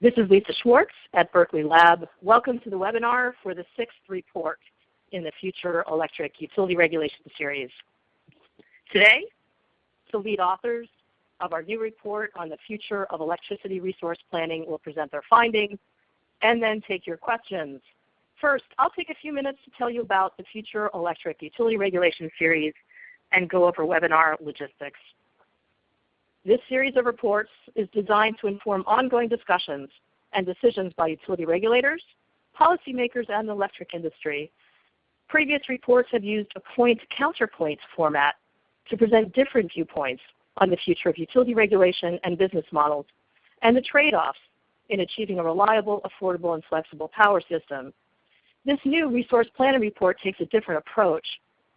This is Lisa Schwartz at Berkeley Lab. Welcome to the webinar for the 6th report in the Future Electric Utility Regulation series. Today, the lead authors of our new report on the future of electricity resource planning will present their findings and then take your questions. First, I'll take a few minutes to tell you about the Future Electric Utility Regulation series and go over webinar logistics. This series of reports is designed to inform ongoing discussions and decisions by utility regulators, policymakers, and the electric industry. Previous reports have used a point-counterpoint format to present different viewpoints on the future of utility regulation and business models and the trade-offs in achieving a reliable, affordable, and flexible power system. This new resource planning report takes a different approach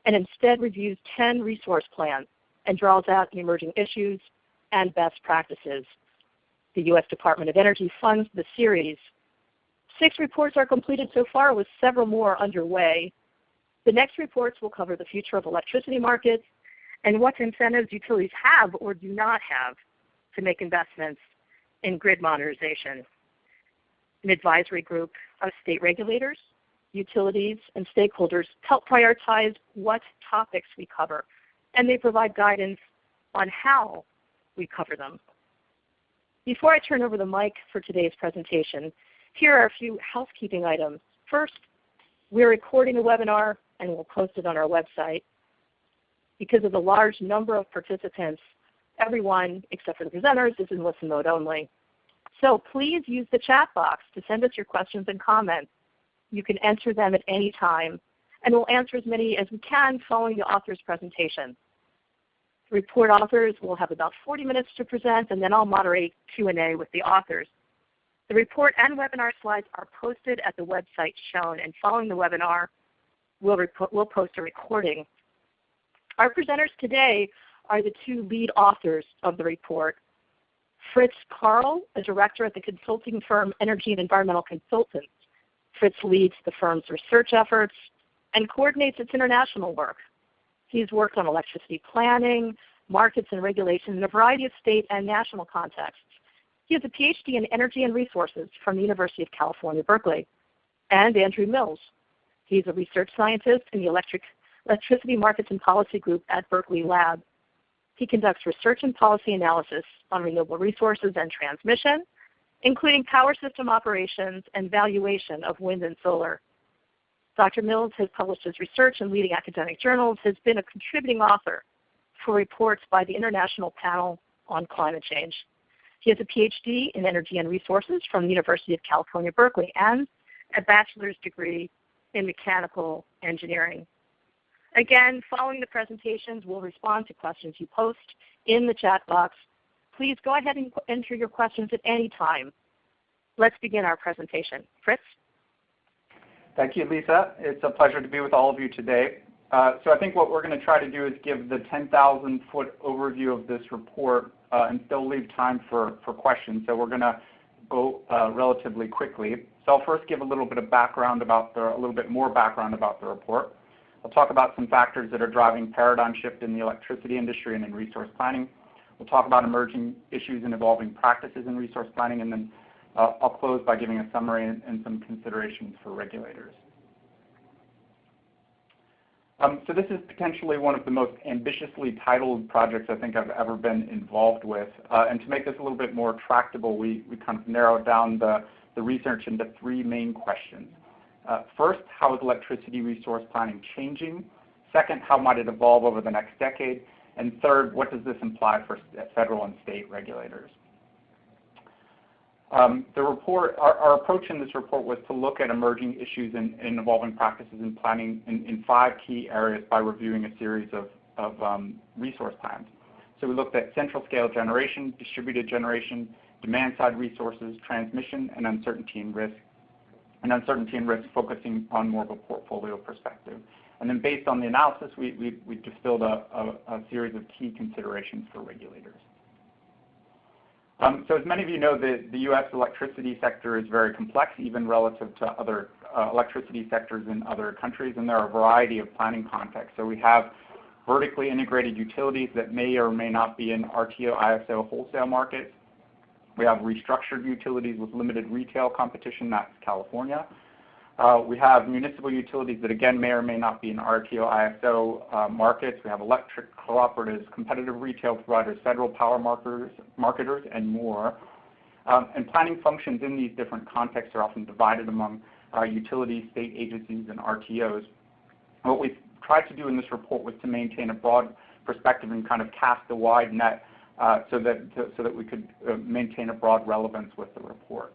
and instead reviews 10 resource plans and draws out the emerging issues and best practices. The U.S. Department of Energy funds the series. 6 reports are completed so far with several more underway. The next reports will cover the future of electricity markets and what incentives utilities have or do not have to make investments in grid modernization. An advisory group of state regulators, utilities, and stakeholders help prioritize what topics we cover, and they provide guidance on how we cover them. Before I turn over the mic for today's presentation, here are a few housekeeping items. First, we're recording the webinar and we'll post it on our website. Because of the large number of participants, everyone except for the presenters is in listen mode only. So please use the chat box to send us your questions and comments. You can enter them at any time, and we'll answer as many as we can following the author's presentation. The report authors will have about 40 minutes to present, and then I'll moderate Q&A with the authors. The report and webinar slides are posted at the website shown, and following the webinar, we'll post a recording. Our presenters today are the 2 lead authors of the report. Fritz Karl, a director at the consulting firm Energy and Environmental Consultants. Fritz leads the firm's research efforts and coordinates its international work. He's worked on electricity planning, markets, and regulation in a variety of state and national contexts. He has a PhD in energy and resources from the University of California, Berkeley. And Andrew Mills. He's a research scientist in the Electricity Markets and Policy Group at Berkeley Lab. He conducts research and policy analysis on renewable resources and transmission, including power system operations and valuation of wind and solar. Dr. Mills has published his research in leading academic journals, has been a contributing author for reports by the International Panel on Climate Change. He has a PhD in energy and resources from the University of California, Berkeley, and a bachelor's degree in mechanical engineering. Again, following the presentations, we'll respond to questions you post in the chat box. Please go ahead and enter your questions at any time. Let's begin our presentation. Fritz? Thank you, Lisa. It's a pleasure to be with all of you today. So I think what we're going to try to do is give the 10,000-foot overview of this report and still leave time for questions. So we're going to go relatively quickly. So I'll first give a little bit of background about a little bit more background about the report. I'll talk about some factors that are driving paradigm shift in the electricity industry and in resource planning. We'll talk about emerging issues and evolving practices in resource planning, and then I'll close by giving a summary and some considerations for regulators. So this is potentially one of the most ambitiously titled projects I think I've ever been involved with. And to make this a little bit more tractable, we kind of narrowed down the research into 3 main questions. First, how is electricity resource planning changing? Second, how might it evolve over the next decade? And third, what does this imply for federal and state regulators? Our approach in this report was to look at emerging issues and evolving practices in planning in 5 key areas by reviewing a series of resource plans. So we looked at central scale generation, distributed generation, demand-side resources, transmission, and uncertainty and risk. And uncertainty and risk focusing on more of a portfolio perspective. And then based on the analysis, we distilled a series of key considerations for regulators. So as many of you know, the U.S. electricity sector is very complex, even relative to other electricity sectors in other countries, and there are a variety of planning contexts. So we have vertically integrated utilities that may or may not be in RTO, ISO wholesale markets. We have restructured utilities with limited retail competition, that's California. We have municipal utilities that again may or may not be in RTO ISO markets. We have electric cooperatives, competitive retail providers, federal power marketers, and more. And planning functions in these different contexts are often divided among utilities, state agencies, and RTOs. What we've tried to do in this report was to maintain a broad perspective and kind of cast a wide net so that we could maintain a broad relevance with the report.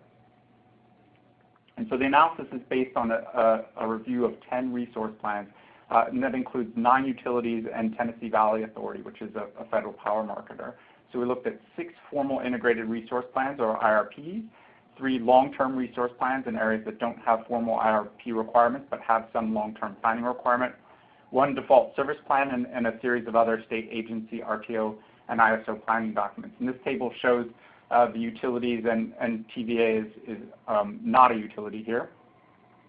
And so the analysis is based on a review of 10 resource plans, and that includes 9 utilities and Tennessee Valley Authority, which is a federal power marketer. So we looked at 6 formal integrated resource plans, or IRPs, 3 long-term resource plans in areas that don't have formal IRP requirements but have some long-term planning requirement, 1 default service plan, and a series of other state agency, RTO, and ISO planning documents. And this table shows the utilities, and TVA is not a utility here,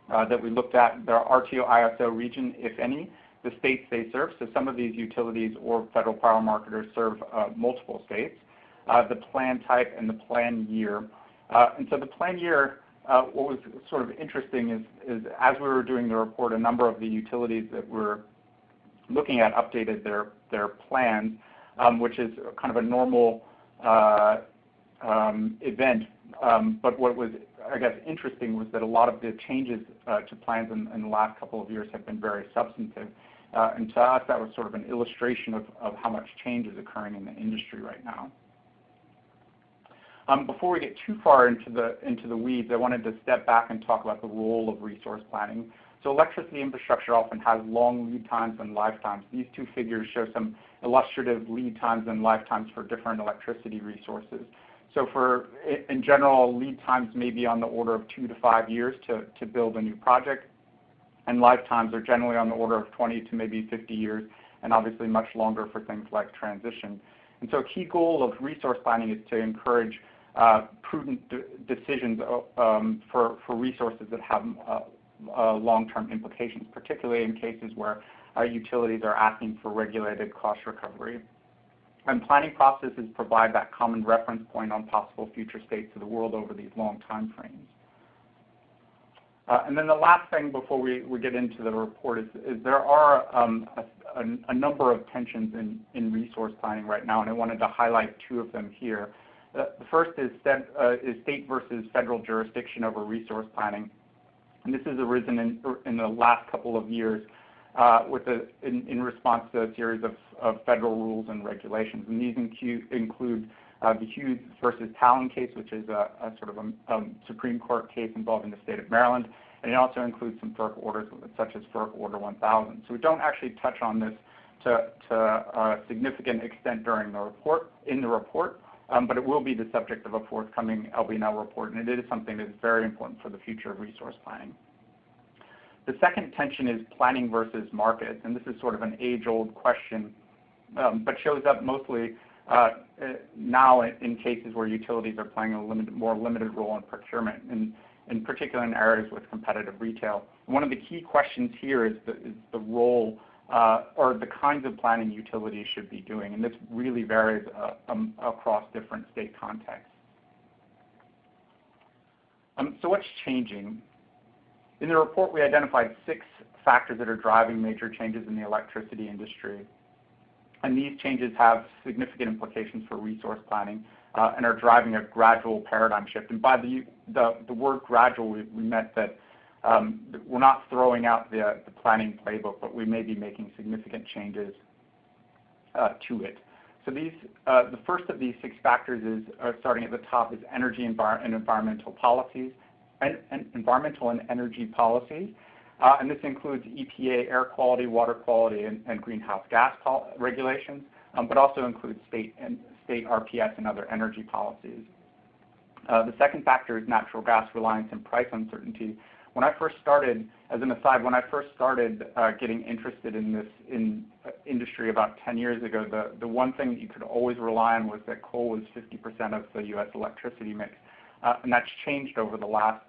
that we looked at. Their RTO ISO region, if any, the states they serve. So some of these utilities or federal power marketers serve multiple states, the plan type, and the plan year. And so the plan year, what was sort of interesting is as we were doing the report, a number of the utilities that we're looking at updated their plans, which is kind of a normal event. But what was, I guess, interesting was that a lot of the changes to plans in the last couple of years have been very substantive. And to us, that was sort of an illustration of how much change is occurring in the industry right now. Before we get too far into the weeds, I wanted to step back and talk about the role of resource planning. So electricity infrastructure often has long lead times and lifetimes. These 2 figures show some illustrative lead times and lifetimes for different electricity resources. So in general, lead times may be on the order of 2 to 5 years to build a new project, and lifetimes are generally on the order of 20 to maybe 50 years, and obviously much longer for things like transition. And so a key goal of resource planning is to encourage prudent decisions for resources that have long-term implications, particularly in cases where utilities are asking for regulated cost recovery. And planning processes provide that common reference point on possible future states of the world over these long time frames. And then the last thing before we get into the report is there are a number of tensions in resource planning right now, and I wanted to highlight 2 of them here. The first is state versus federal jurisdiction over resource planning. And this has arisen in the last couple of years in response to a series of federal rules and regulations. And these include the Hughes versus Talon case, which is a sort of a Supreme Court case involving the state of Maryland. And it also includes some FERC orders, such as FERC Order 1000. So we don't actually touch on this to a significant extent during the report, but it will be the subject of a forthcoming LBNL report, and it is something that is very important for the future of resource planning. The second tension is planning versus markets, and this is sort of an age-old question, but shows up mostly now in cases where utilities are playing a more limited role in procurement, and in particular in areas with competitive retail. One of the key questions here is the role or the kinds of planning utilities should be doing, and this really varies across different state contexts. So what's changing? In the report, we identified 6 factors that are driving major changes in the electricity industry, and these changes have significant implications for resource planning and are driving a gradual paradigm shift. And by the word gradual, we meant that we're not throwing out the planning playbook, but we may be making significant changes to it. So the first of these 6 factors is, starting at the top, is energy and environmental policies, and environmental and energy policies. And this includes EPA air quality, water quality, and greenhouse gas regulations, but also includes state RPS and other energy policies. The second factor is natural gas reliance and price uncertainty. When I first started, as an aside, when I first started getting interested in this industry about 10 years ago, the one thing that you could always rely on was that coal was 50% of the U.S. electricity mix. And that's changed over the last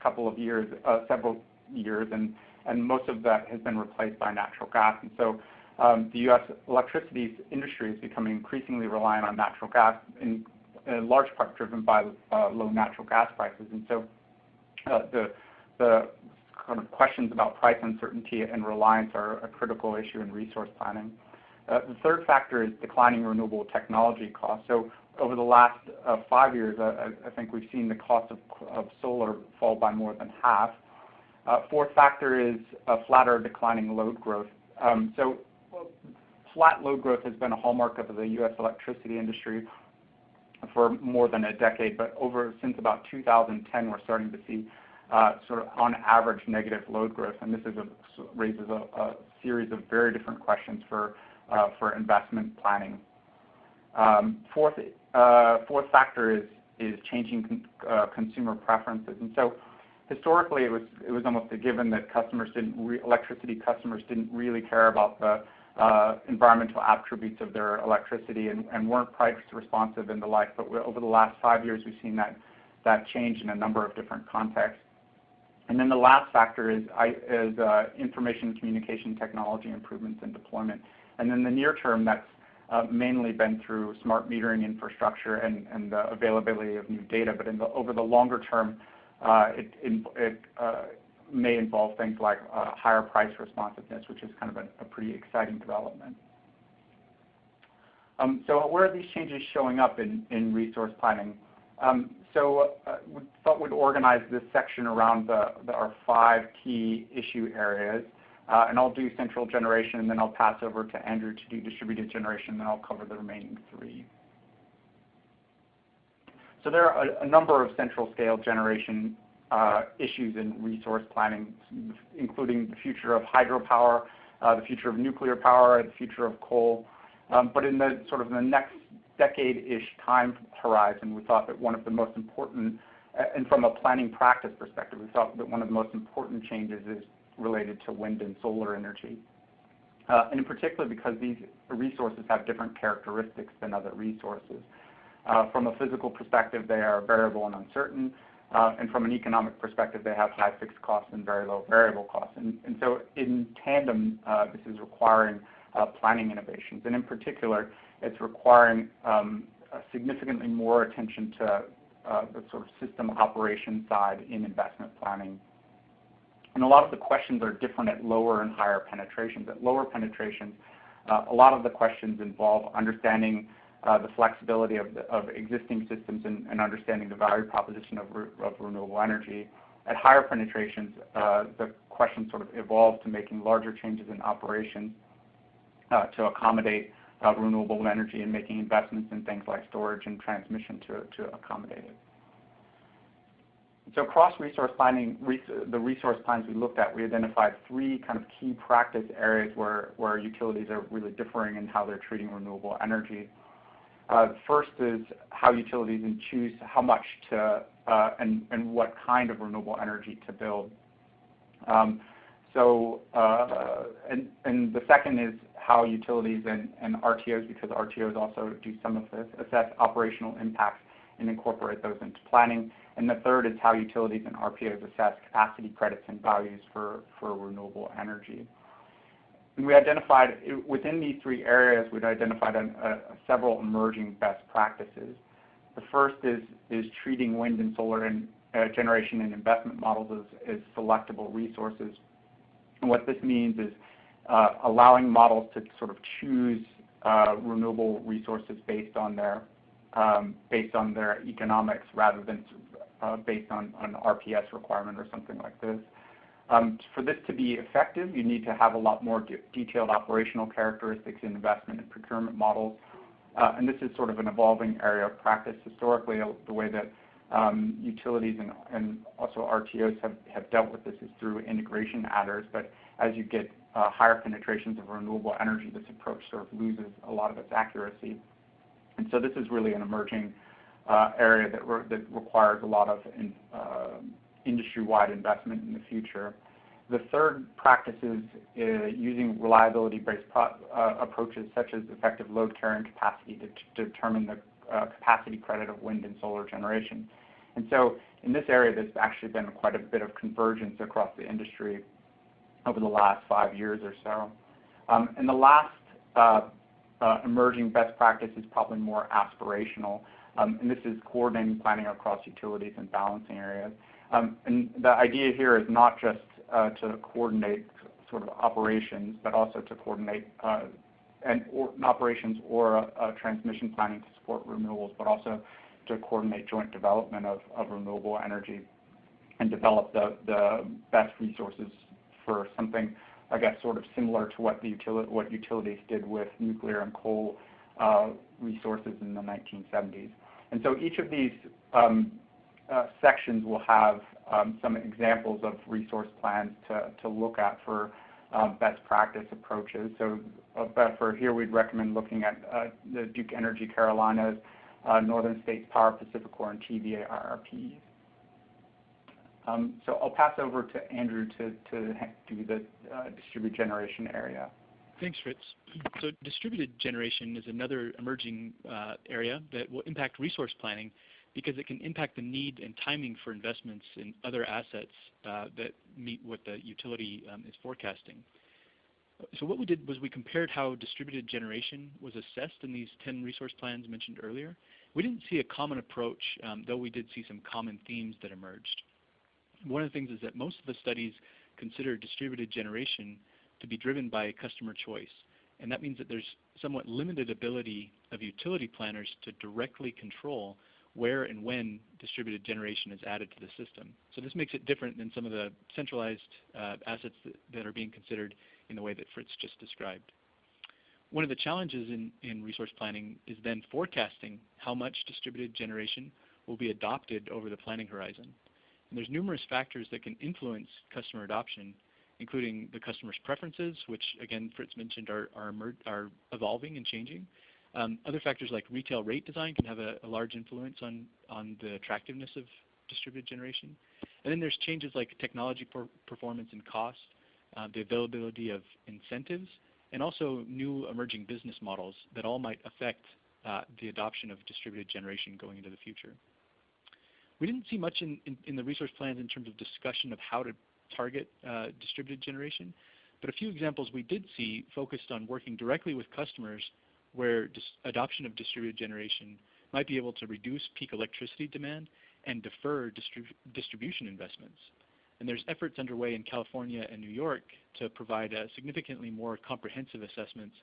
couple of years, several years, and most of that has been replaced by natural gas. And so the U.S. electricity industry is becoming increasingly reliant on natural gas, in large part driven by low natural gas prices. And so the kind of questions about price uncertainty and reliance are a critical issue in resource planning. The third factor is declining renewable technology costs. So over the last 5 years, I think we've seen the cost of solar fall by more than half. Fourth factor is flatter declining load growth. So flat load growth has been a hallmark of the U.S. electricity industry for more than a decade, but since about 2010, we're starting to see sort of on average negative load growth, and this raises a series of very different questions for investment planning. Fourth factor is changing consumer preferences, and so historically it was almost a given that electricity customers didn't really care about the environmental attributes of their electricity and weren't price responsive and the like. But over the last 5 years, we've seen that change in a number of different contexts. And then the last factor is information communication technology improvements and deployment. And in the near term, that's mainly been through smart metering infrastructure and the availability of new data. But over the longer term, it may involve things like higher price responsiveness, which is kind of a pretty exciting development. So where are these changes showing up in resource planning? We thought we'd organize this section around our 5 key issue areas. And I'll do central generation, and then I'll pass over to Andrew to do distributed generation, and then I'll cover the remaining 3. So there are a number of central scale generation issues in resource planning, including the future of hydropower, the future of nuclear power, the future of coal. But in the sort of the next decade-ish time horizon, we thought that one of the most important, and from a planning practice perspective, we thought that one of the most important changes is related to wind and solar energy. And in particular because these resources have different characteristics than other resources. From a physical perspective, they are variable and uncertain. And from an economic perspective, they have high fixed costs and very low variable costs. And so in tandem, this is requiring planning innovations. And in particular, it's requiring significantly more attention to the sort of system operation side in investment planning. And a lot of the questions are different at lower and higher penetrations. At lower penetrations, a lot of the questions involve understanding the flexibility of existing systems and understanding the value proposition of renewable energy. At higher penetrations, the questions sort of evolve to making larger changes in operations to accommodate renewable energy and making investments in things like storage and transmission to accommodate it. So across resource planning, the resource plans we looked at, we identified 3 kind of key practice areas where utilities are really differing in how they're treating renewable energy. First is how utilities choose how much to and what kind of renewable energy to build. And the second is how utilities and RTOs, because RTOs also do some of this, assess operational impacts and incorporate those into planning. And the third is how utilities and RPOs assess capacity credits and values for renewable energy. And we identified, within these 3 areas, we'd identified several emerging best practices. The first is treating wind and solar and generation and investment models as selectable resources. And what this means is allowing models to sort of choose renewable resources based on their economics rather than based on an RPS requirement or something like this. For this to be effective, you need to have a lot more detailed operational characteristics in investment and procurement models. And this is sort of an evolving area of practice. Historically, the way that utilities and also RTOs have dealt with this is through integration adders. But as you get higher penetrations of renewable energy, this approach sort of loses a lot of its accuracy. And so this is really an emerging area that requires a lot of industry-wide investment in the future. The third practice is using reliability-based approaches such as effective load carrying capacity to determine the capacity credit of wind and solar generation. And so in this area, there's actually been quite a bit of convergence across the industry over the last 5 years or so. And the last emerging best practice is probably more aspirational. and this is coordinating planning across utilities and balancing areas. And the idea here is not just to coordinate sort of operations, but also to coordinate operations or transmission planning to support renewables, but also to coordinate joint development of renewable energy and develop the best resources for something, I guess, sort of similar to what utilities did with nuclear and coal resources in the 1970s. And so each of these sections will have some examples of resource plans to look at for best practice approaches. So for here we'd recommend looking at the Duke Energy Carolinas, Northern States Power, PacifiCorp, and TVA IRPs. So I'll pass over to Andrew to do the distributed generation area. Thanks, Fritz. So distributed generation is another emerging area that will impact resource planning because it can impact the need and timing for investments in other assets that meet what the utility is forecasting. So what we did was we compared how distributed generation was assessed in these 10 resource plans mentioned earlier. We didn't see a common approach, though we did see some common themes that emerged. One of the things is that most of the studies consider distributed generation to be driven by customer choice. And that means that there's somewhat limited ability of utility planners to directly control where and when distributed generation is added to the system. So this makes it different than some of the centralized assets that are being considered in the way that Fritz just described. One of the challenges in resource planning is then forecasting how much distributed generation will be adopted over the planning horizon. And there's numerous factors that can influence customer adoption, including the customer's preferences, which again Fritz mentioned are evolving and changing. Other factors like retail rate design can have a large influence on the attractiveness of distributed generation. And then there's changes like technology performance and cost, the availability of incentives, and also new emerging business models that all might affect the adoption of distributed generation going into the future. We didn't see much in the resource plans in terms of discussion of how to target distributed generation, but a few examples we did see focused on working directly with customers where adoption of distributed generation might be able to reduce peak electricity demand and defer distribution investments. And there's efforts underway in California and New York to provide significantly more comprehensive assessments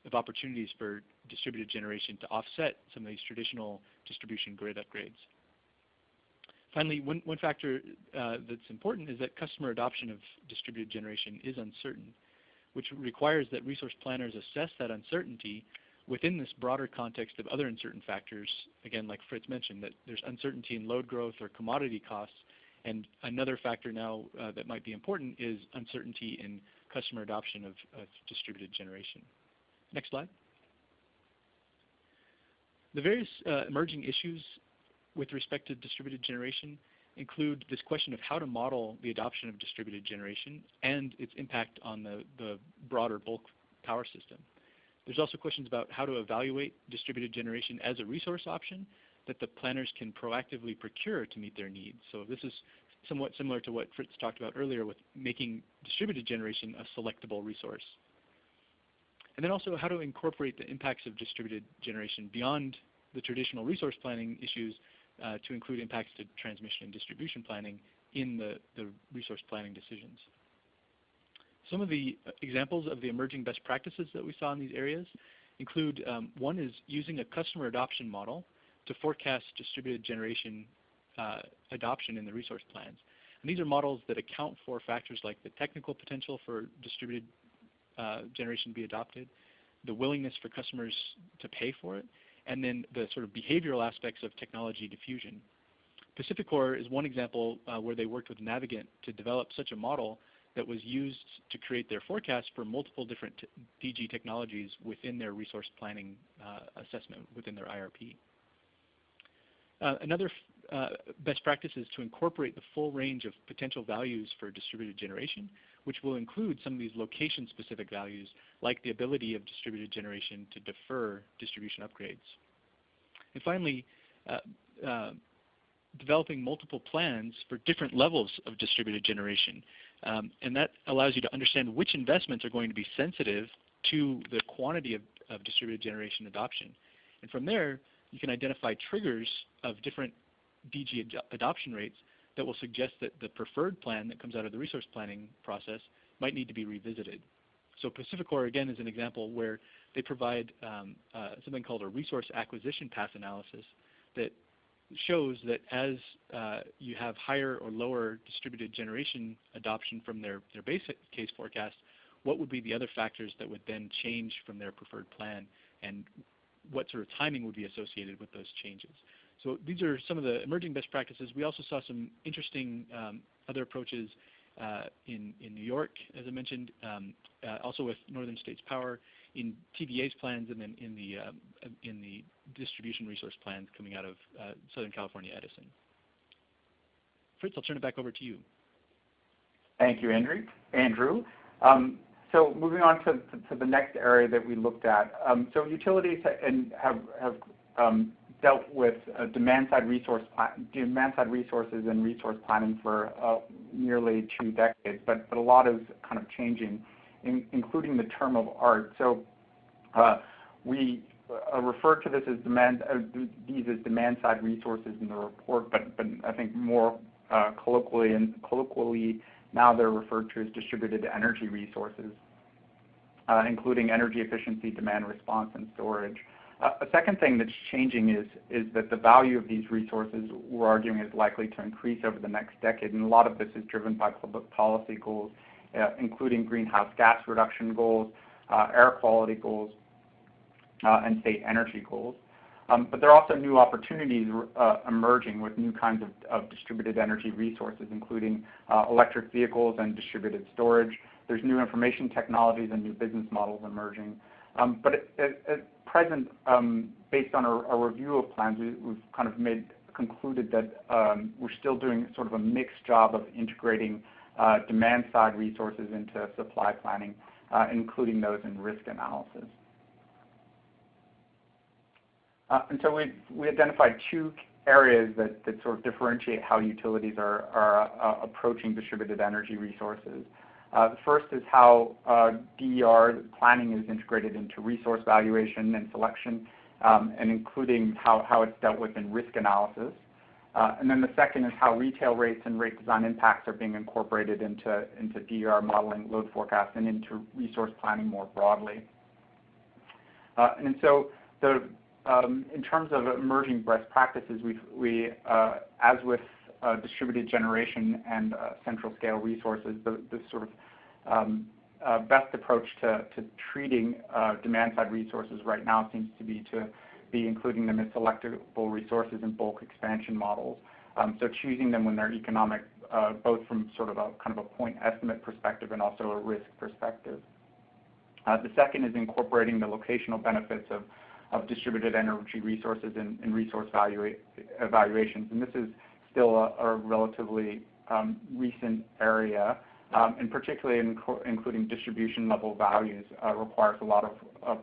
of opportunities for distributed generation to offset some of these traditional distribution grid upgrades. Finally, one factor that's important is that customer adoption of distributed generation is uncertain, which requires that resource planners assess that uncertainty within this broader context of other uncertain factors, again, like Fritz mentioned, that there's uncertainty in load growth or commodity costs. And another factor now that might be important is uncertainty in customer adoption of distributed generation. Next slide. The various emerging issues with respect to distributed generation include this question of how to model the adoption of distributed generation and its impact on the broader bulk power system. There's also questions about how to evaluate distributed generation as a resource option that the planners can proactively procure to meet their needs. So this is somewhat similar to what Fritz talked about earlier with making distributed generation a selectable resource. And then also how to incorporate the impacts of distributed generation beyond the traditional resource planning issues to include impacts to transmission and distribution planning in the resource planning decisions. Some of the examples of the emerging best practices that we saw in these areas include, one is using a customer adoption model to forecast distributed generation adoption in the resource plans. And these are models that account for factors like the technical potential for distributed generation to be adopted, the willingness for customers to pay for it, and then the sort of behavioral aspects of technology diffusion. PacifiCorp is one example where they worked with Navigant to develop such a model that was used to create their forecast for multiple different DG technologies within their resource planning assessment within their IRP. Another best practice is to incorporate the full range of potential values for distributed generation, which will include some of these location-specific values, like the ability of distributed generation to defer distribution upgrades. And finally, developing multiple plans for different levels of distributed generation. And that allows you to understand which investments are going to be sensitive to the quantity of distributed generation adoption. And from there, you can identify triggers of different DG adoption rates that will suggest that the preferred plan that comes out of the resource planning process might need to be revisited. So PacifiCorp, again, is an example where they provide something called a resource acquisition path analysis that shows that as you have higher or lower distributed generation adoption from their base case forecast, what would be the other factors that would then change from their preferred plan, and what sort of timing would be associated with those changes. So these are some of the emerging best practices. We also saw some interesting other approaches in New York, as I mentioned, also with Northern States Power, in TVA's plans, and then in the distribution resource plans coming out of Southern California Edison. Fritz, I'll turn it back over to you. Thank you, Andrew. So moving on to the next area that we looked at. So utilities have dealt with demand-side resources and resource planning for nearly 2 decades, but a lot is kind of changing, including the term of art. So we refer to this as demand-side resources in the report, but I think more colloquially now they're referred to as distributed energy resources, including energy efficiency, demand response, and storage. A second thing that's changing is that the value of these resources, we're arguing, is likely to increase over the next decade, and a lot of this is driven by public policy goals, including greenhouse gas reduction goals, air quality goals, and state energy goals. But there are also new opportunities emerging with new kinds of distributed energy resources, including electric vehicles and distributed storage. There's new information technologies and new business models emerging. But at present, based on a review of plans, we've kind of concluded that we're still doing sort of a mixed job of integrating demand-side resources into supply planning, including those in risk analysis. And so we identified 2 areas that sort of differentiate how utilities are approaching distributed energy resources. The first is how DER planning is integrated into resource valuation and selection, and including how it's dealt with in risk analysis. And then the second is how retail rates and rate design impacts are being incorporated into DER modeling, load forecast, and into resource planning more broadly. And so in terms of emerging best practices, we as with distributed generation and central scale resources, the sort of best approach to treating demand-side resources right now seems to be including them as selectable resources in bulk expansion models. So choosing them when they're economic, both from sort of a kind of a point estimate perspective and also a risk perspective. The second is incorporating the locational benefits of distributed energy resources in resource evaluations. And this is still a relatively recent area, and particularly including distribution level values requires a lot of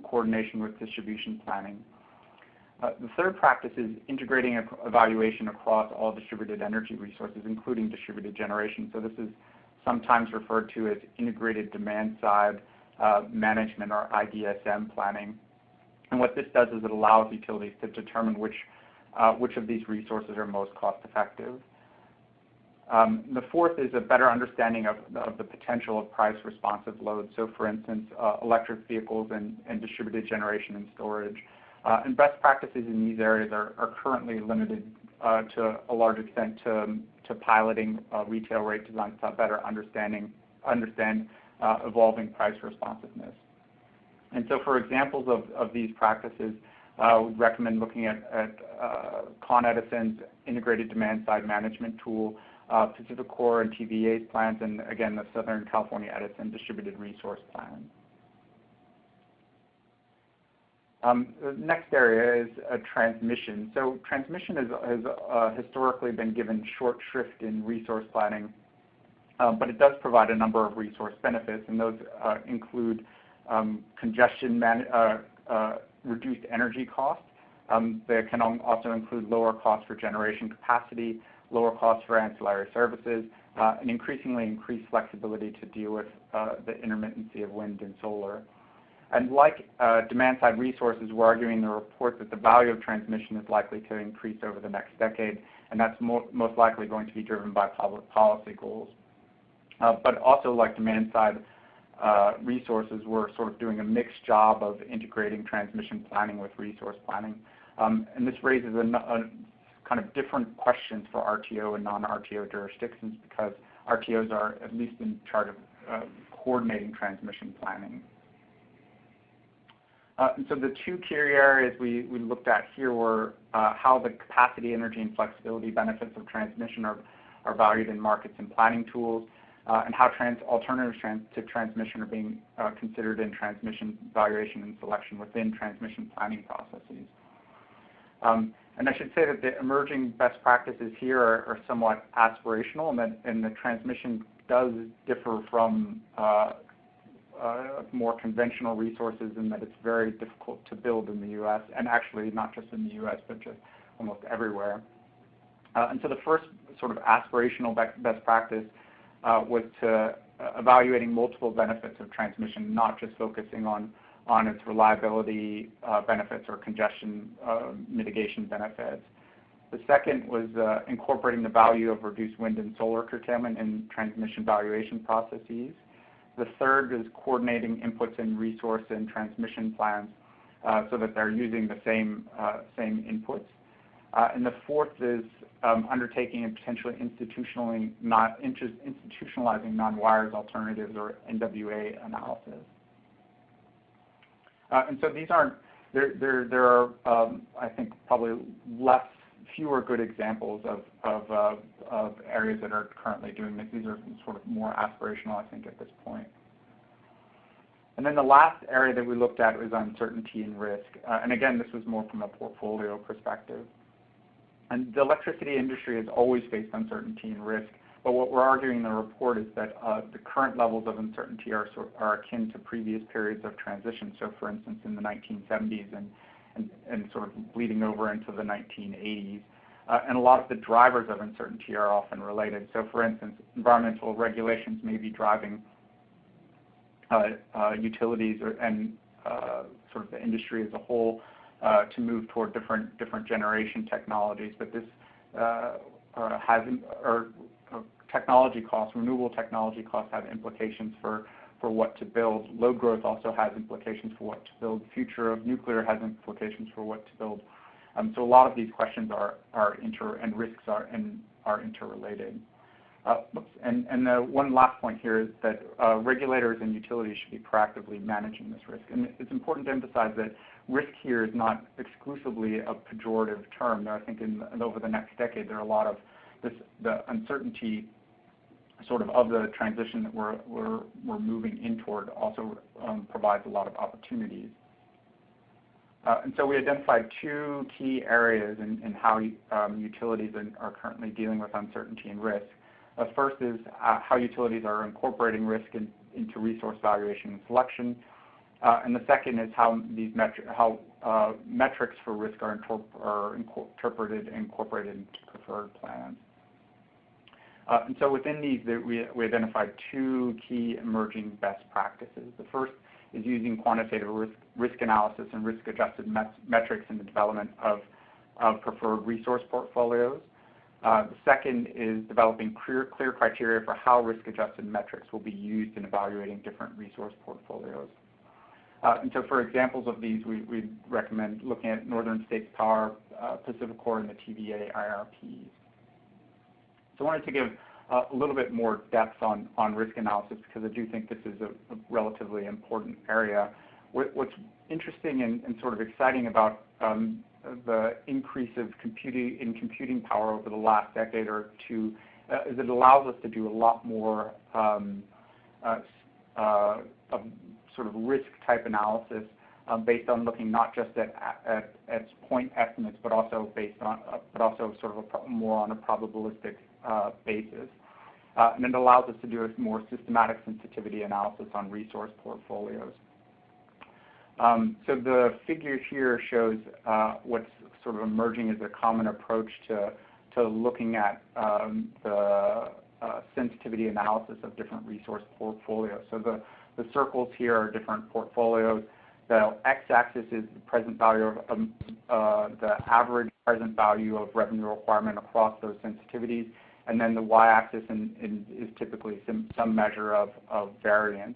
coordination with distribution planning. The third practice is integrating evaluation across all distributed energy resources, including distributed generation. So this is sometimes referred to as integrated demand side management, or IDSM planning. And what this does is it allows utilities to determine which of these resources are most cost effective. The fourth is a better understanding of the potential of price responsive loads. So for instance, electric vehicles and distributed generation and storage. And best practices in these areas are currently limited to a large extent to piloting retail rate designs to better understand evolving price responsiveness. And so for examples of these practices, we'd recommend looking at Con Edison's integrated demand side management tool, PacifiCorp and TVA's plans, and again, the Southern California Edison distributed resource plan. The next area is transmission. So transmission has historically been given short shrift in resource planning, but it does provide a number of resource benefits, and those include congestion, reduced energy costs. They can also include lower costs for generation capacity, lower costs for ancillary services, and increasingly increased flexibility to deal with the intermittency of wind and solar. And like DemandSide Resources, we're arguing in the report that the value of transmission is likely to increase over the next decade, and that's most likely going to be driven by public policy goals. But also like DemandSide Resources, we're sort of doing a mixed job of integrating transmission planning with resource planning. And this raises a kind of different questions for RTO and non-RTO jurisdictions, because RTOs are at least in charge of coordinating transmission planning. And so the two key areas we looked at here were how the capacity, energy, and flexibility benefits of transmission are valued in markets and planning tools, and how alternatives to transmission are being considered in transmission valuation and selection within transmission planning processes. And I should say that the emerging best practices here are somewhat aspirational, and the transmission does differ from more conventional resources in that it's very difficult to build in the U.S., and actually not just in the U.S., but just almost everywhere. And so the first sort of aspirational best practice was to evaluating multiple benefits of transmission, not just focusing on its reliability benefits or congestion mitigation benefits. The second was incorporating the value of reduced wind and solar curtailment in transmission valuation processes. The third is coordinating inputs in resource and transmission plans so that they're using the same inputs. And the fourth is undertaking and potentially institutionalizing non-wires alternatives, or NWA analysis. And so these aren't, there are, I think, probably fewer good examples of areas that are currently doing this. These are sort of more aspirational, I think, at this point. And then the last area that we looked at was uncertainty and risk. And again, this was more from a portfolio perspective. And the electricity industry has always faced uncertainty and risk, but what we're arguing in the report is that the current levels of uncertainty are akin to previous periods of transition. So for instance, in the 1970s and sort of bleeding over into the 1980s. And a lot of the drivers of uncertainty are often related. So for instance, environmental regulations may be driving utilities and sort of the industry as a whole to move toward different generation technologies, but this technology costs, renewable technology costs, have implications for what to build. Load growth also has implications for what to build. The future of nuclear has implications for what to build. So a lot of these questions and risks are interrelated. And the one last point here is that regulators and utilities should be proactively managing this risk. And it's important to emphasize that risk here is not exclusively a pejorative term. I think over the next decade, there are a lot of the uncertainty sort of the transition that we're moving in toward also provides a lot of opportunities. And so we identified two key areas in how utilities are currently dealing with uncertainty and risk. First is how utilities are incorporating risk into resource valuation and selection. And the second is how these metrics for risk are interpreted and incorporated into preferred plans. And so within these, we identified two key emerging best practices. The first is using quantitative risk analysis and risk-adjusted metrics in the development of preferred resource portfolios. The second is developing clear criteria for how risk-adjusted metrics will be used in evaluating different resource portfolios. And so for examples of these, we recommend looking at Northern States Power, PacifiCorp, and the TVA IRPs. So I wanted to give a little bit more depth on risk analysis, because I do think this is a relatively important area. What's interesting and sort of exciting about the increase of computing power over the last decade or two is it allows us to do a lot more of sort of risk type analysis based on looking not just at point estimates, but also sort of more on a probabilistic basis. And it allows us to do a more systematic sensitivity analysis on resource portfolios. So the figure here shows what's sort of emerging as a common approach to looking at the sensitivity analysis of different resource portfolios. So the circles here are different portfolios, The x-axis is the present value of the average present value of revenue requirement across those sensitivities, and then the y-axis is typically some measure of variance.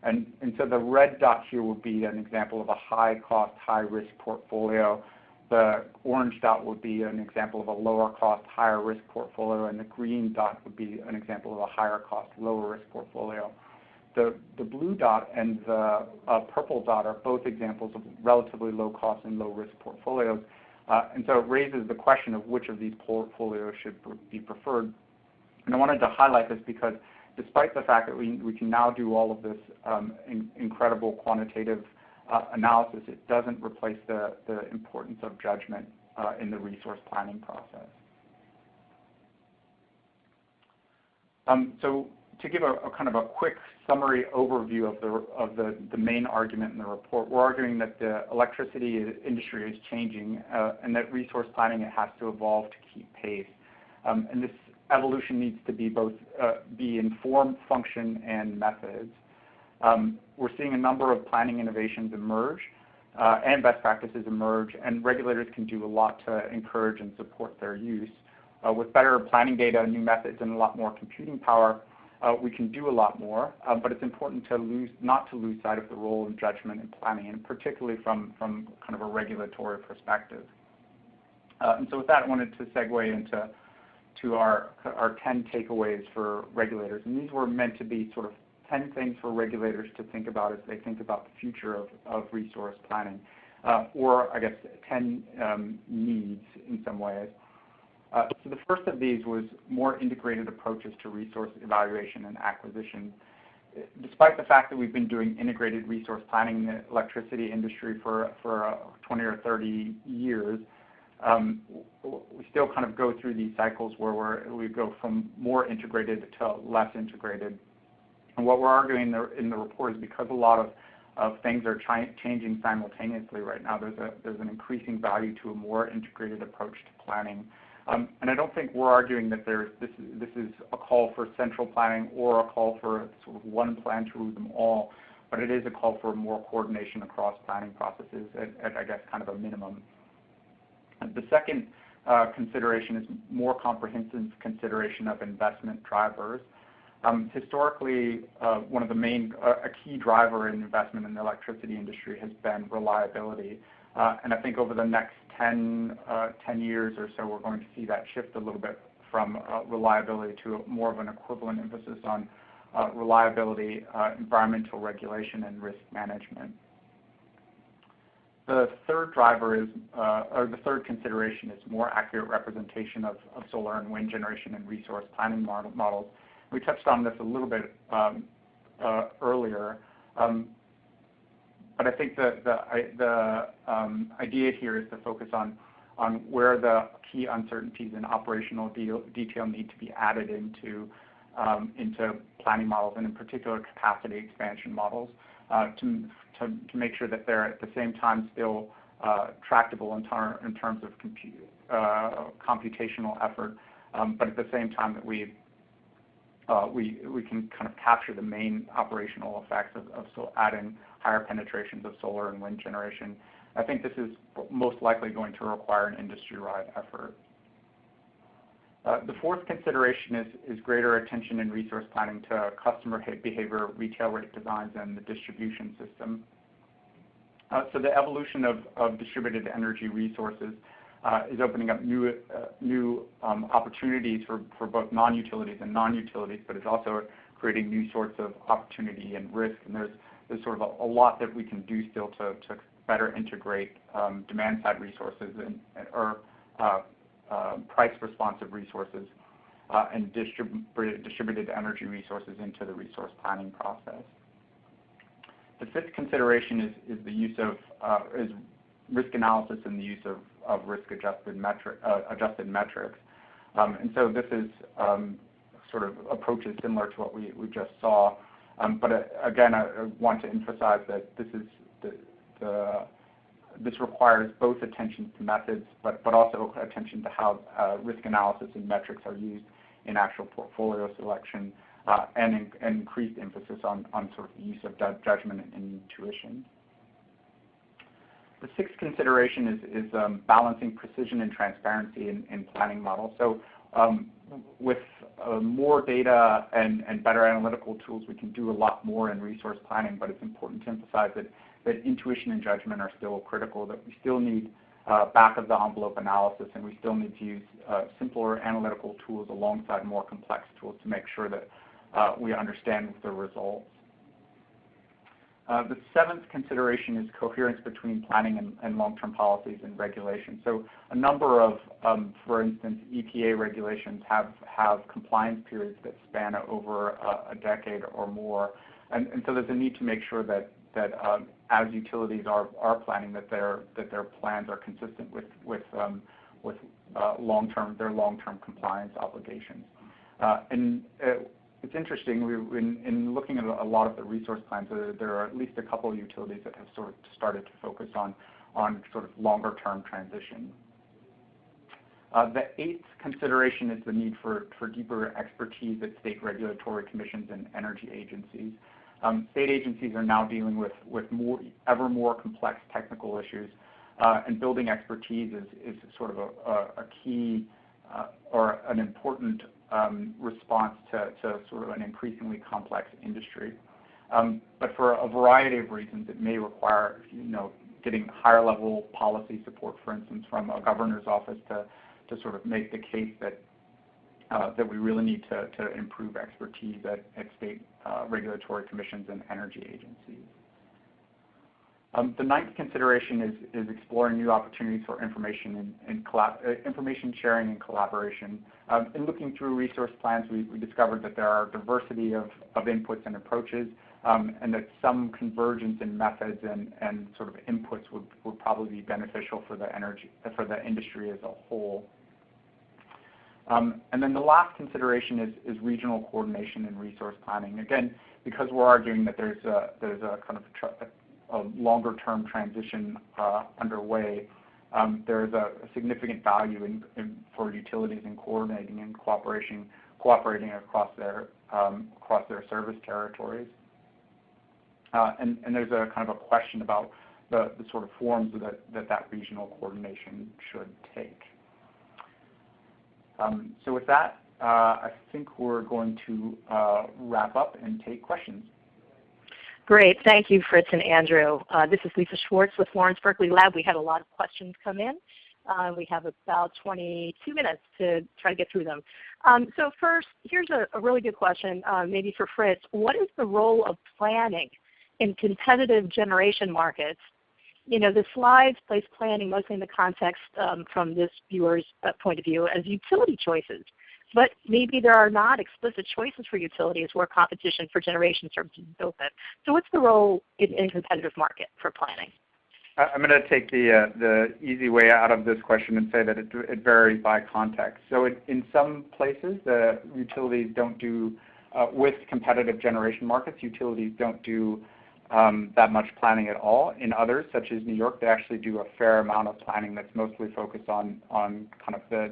And so the red dot here would be an example of a high-cost, high-risk portfolio. The orange dot would be an example of a lower-cost, higher-risk portfolio, and the green dot would be an example of a higher-cost, lower-risk portfolio. The blue dot and the purple dot are both examples of relatively low-cost and low-risk portfolios. And so it raises the question of which of these portfolios should be preferred. And I wanted to highlight this because despite the fact that we can now do all of this incredible quantitative analysis, it doesn't replace the importance of judgment in the resource planning process. So to give a kind of a quick summary overview of the main argument in the report, we're arguing that the electricity industry is changing and that resource planning has to evolve to keep pace. And this evolution needs to be both be in form, function, and methods. We're seeing a number of planning innovations emerge and best practices emerge, and regulators can do a lot to encourage and support their use. With better planning data, new methods, and a lot more computing power, we can do a lot more, but it's important not to lose sight of the role of judgment in planning, and particularly from kind of a regulatory perspective. And so with that, I wanted to segue into our 10 takeaways for regulators. And these were meant to be sort of 10 things for regulators to think about as they think about the future of resource planning, or I guess 10 needs in some ways. So the first of these was more integrated approaches to resource evaluation and acquisition. Despite the fact that we've been doing integrated resource planning in the electricity industry for 20 or 30 years, we still kind of go through these cycles where we go from more integrated to less integrated. And what we're arguing in the report is because a lot of things are changing simultaneously right now, there's an increasing value to a more integrated approach to planning. And I don't think we're arguing that this is a call for central planning or a call for sort of one plan to rule them all, but it is a call for more coordination across planning processes at I guess, kind of a minimum. The second consideration is more comprehensive consideration of investment drivers. Historically, one of the main, a key driver in investment in the electricity industry has been reliability. And I think over the next 10 years or so, we're going to see that shift a little bit from reliability to more of an equivalent emphasis on reliability, environmental regulation, and risk management. The third driver is, or the third consideration is more accurate representation of solar and wind generation and resource planning models. We touched on this a little bit earlier. But I think the idea here is to focus on where the key uncertainties in operational detail need to be added into planning models, and in particular capacity expansion models, to make sure that they're at the same time still tractable in terms of computational effort, but at the same time that we can kind of capture the main operational effects of adding higher penetrations of solar and wind generation. I think this is most likely going to require an industry-wide effort. The fourth consideration is greater attention in resource planning to customer behavior, retail rate designs, and the distribution system. So the evolution of distributed energy resources is opening up new opportunities for both non-utilities and non-utilities, but it's also creating new sorts of opportunity and risk. And there's sort of a lot that we can do still to better integrate demand-side resources or price-responsive resources and distributed energy resources into the resource planning process. The fifth consideration is the use of risk analysis and the use of risk-adjusted metrics. And so this is sort of approaches similar to what we just saw. But again, I want to emphasize that this requires both attention to methods, but also attention to how risk analysis and metrics are used in actual portfolio selection, and increased emphasis on sort of the use of judgment and intuition. The sixth consideration is balancing precision and transparency in planning models. So with more data and better analytical tools, we can do a lot more in resource planning, but it's important to emphasize that intuition and judgment are still critical, that we still need back-of-the-envelope analysis, and we still need to use simpler analytical tools alongside more complex tools to make sure that we understand the results. The seventh consideration is coherence between planning and long-term policies and regulations. So a number of, for instance, EPA regulations have compliance periods that span over a decade or more, and so there's a need to make sure that as utilities are planning, that their plans are consistent with their long-term compliance obligations. It's interesting, in looking at a lot of the resource plans, there are at least a couple of utilities that have sort of started to focus on sort of longer-term transition. The eighth consideration is the need for deeper expertise at state regulatory commissions and energy agencies. State agencies are now dealing with ever more complex technical issues, and building expertise is sort of a key or an important response to sort of an increasingly complex industry. But for a variety of reasons, it may require, getting higher level policy support, for instance, from a governor's office to sort of make the case that we really need to improve expertise at state regulatory commissions and energy agencies. The ninth consideration is exploring new opportunities for information information sharing and collaboration. In looking through resource plans, we discovered that there are diversity of inputs and approaches, and that some convergence in methods and sort of inputs would probably be beneficial for the industry as a whole. And then the last consideration is regional coordination and resource planning. Again, because we're arguing that there's a kind of a longer-term transition underway, there is a significant value for utilities in coordinating and cooperating across their service territories. And there's a kind of a question about the sort of forms that regional coordination should take. So with that, I think we're going to wrap up and take questions. Great. Thank you, Fritz and Andrew. This is Lisa Schwartz with Lawrence Berkeley Lab. We had a lot of questions come in. We have about 22 minutes to try to get through them. So first, here's a really good question, maybe for Fritz. What is the role of planning in competitive generation markets? The slides place planning mostly in the context from this viewer's point of view as utility choices. But maybe there are not explicit choices for utilities where competition for generation services is open. So what's the role in competitive market for planning? I'm going to take the easy way out of this question and say that it varies by context. So in some places, the utilities don't do, with competitive generation markets, utilities don't do that much planning at all. In others, such as New York, they actually do a fair amount of planning that's mostly focused on kind of the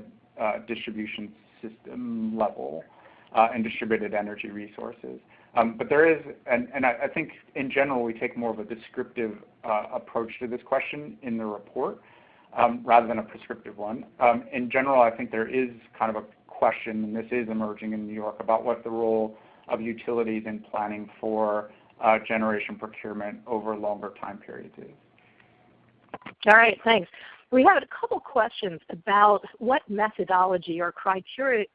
distribution system level and distributed energy resources. But there is, and I think in general we take more of a descriptive approach to this question in the report rather than a prescriptive one. In general, I think there is kind of a question, and this is emerging in New York, about what the role of utilities in planning for generation procurement over longer time periods is. All right, thanks. We have a couple questions about what methodology or criteria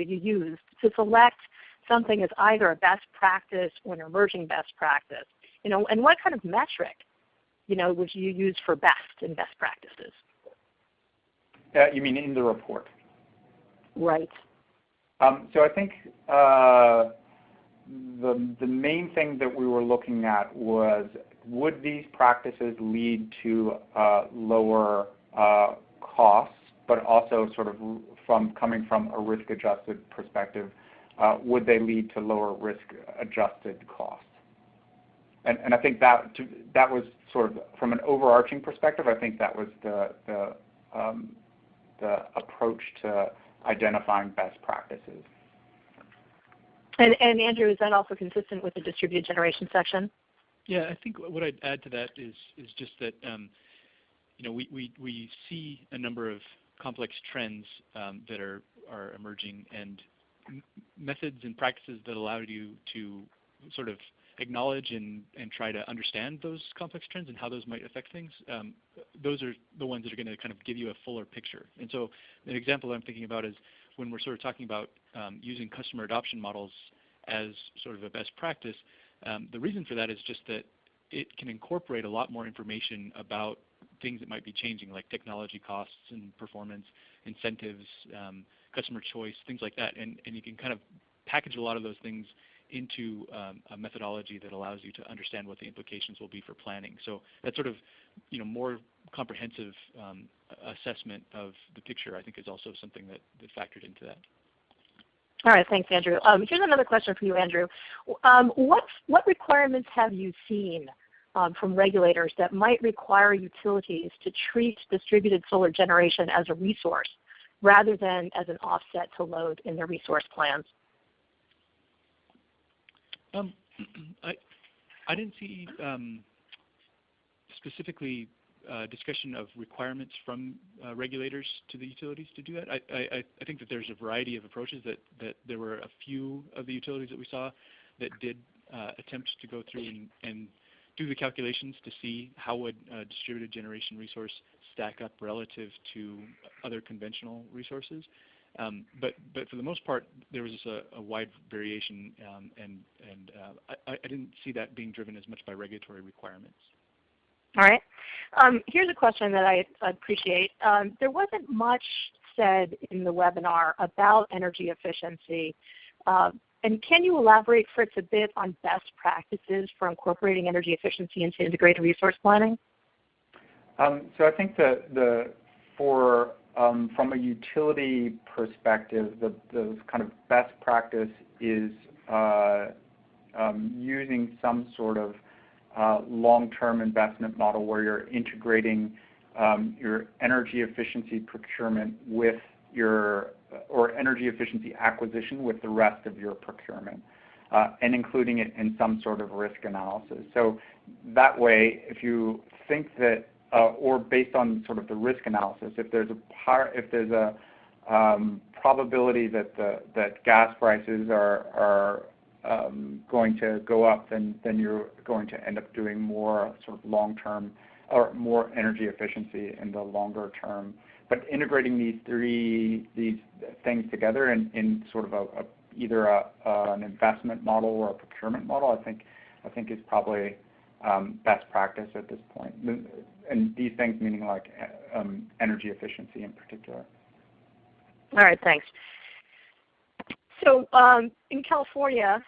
you use to select something as either a best practice or an emerging best practice. And what kind of metric, would you use for best and best practices? You mean in the report? Right. So I think the main thing that we were looking at was, would these practices lead to lower costs, but also sort of coming from a risk-adjusted perspective, would they lead to lower risk-adjusted costs? And I think that was sort of, from an overarching perspective, I think that was the approach to identifying best practices. And Andrew, is that also consistent with the distributed generation section? Yeah, I think what I'd add to that is just that we see a number of complex trends that are emerging, and methods and practices that allow you to sort of acknowledge and try to understand those complex trends and how those might affect things. Those are the ones that are going to kind of give you a fuller picture. And so an example I'm thinking about is when we're sort of talking about using customer adoption models as sort of a best practice. The reason for that is just that it can incorporate a lot more information about things that might be changing, like technology costs and performance, incentives, customer choice, things like that. And you can kind of package a lot of those things into a methodology that allows you to understand what the implications will be for planning. So that sort of more comprehensive assessment of the picture, I think, is also something that factored into that. All right, thanks, Andrew. Here's another question for you, Andrew. What requirements have you seen from regulators that might require utilities to treat distributed solar generation as a resource rather than as an offset to load in their resource plans? I didn't see specifically discussion of requirements from regulators to the utilities to do that. I think that there's a variety of approaches that there were a few of the utilities that we saw that did attempt to go through and do the calculations to see how would a distributed generation resource stack up relative to other conventional resources. But for the most part, there was just a wide variation, and I didn't see that being driven as much by regulatory requirements. All right. Here's a question that I appreciate. There wasn't much said in the webinar about energy efficiency. And can you elaborate, Fritz, a bit on best practices for incorporating energy efficiency into integrated resource planning? So I think that from a utility perspective, the kind of best practice is using some sort of long-term investment model where you're integrating your energy efficiency procurement with or energy efficiency acquisition with the rest of your procurement, and including it in some sort of risk analysis. So that way, if you think that, or based on sort of the risk analysis, if there's a probability that gas prices are going to go up, then you're going to end up doing more sort of long-term or more energy efficiency in the longer term. But integrating these things together in sort of either an investment model or a procurement model, I think is probably best practice at this point. And these things meaning like energy efficiency in particular. All right, thanks. So in California,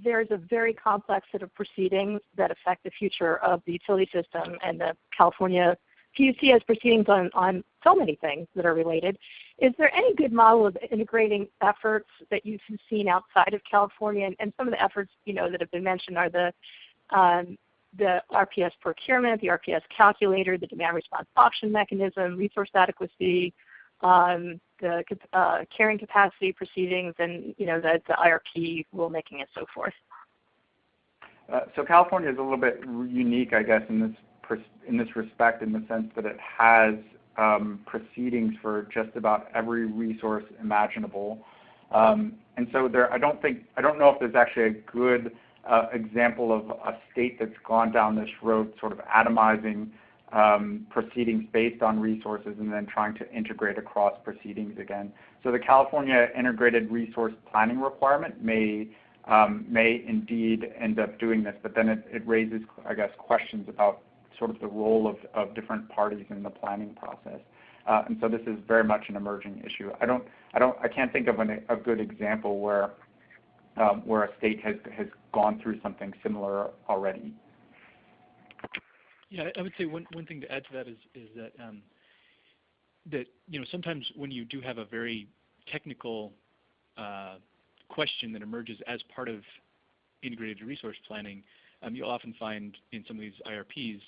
there's a very complex set of proceedings that affect the future of the utility system, and the California PUC has proceedings on so many things that are related. Is there any good model of integrating efforts that you've seen outside of California? And some of the efforts that have been mentioned are the RPS procurement, the RPS calculator, the demand response auction mechanism, resource adequacy, the carrying capacity proceedings, and the IRP rulemaking and so forth. So California is a little bit unique, I guess, in this respect, in the sense that it has proceedings for just about every resource imaginable, and so I don't know if there's actually a good example of a state that's gone down this road, sort of atomizing proceedings based on resources and then trying to integrate across proceedings again. So the California Integrated Resource Planning requirement may indeed end up doing this, but then it raises, I guess, questions about sort of the role of different parties in the planning process. And so this is very much an emerging issue. I can't think of a good example where a state has gone through something similar already. Yeah, I would say one thing to add to that is that sometimes when you do have a very technical question that emerges as part of integrated resource planning, you'll often find in some of these IRPs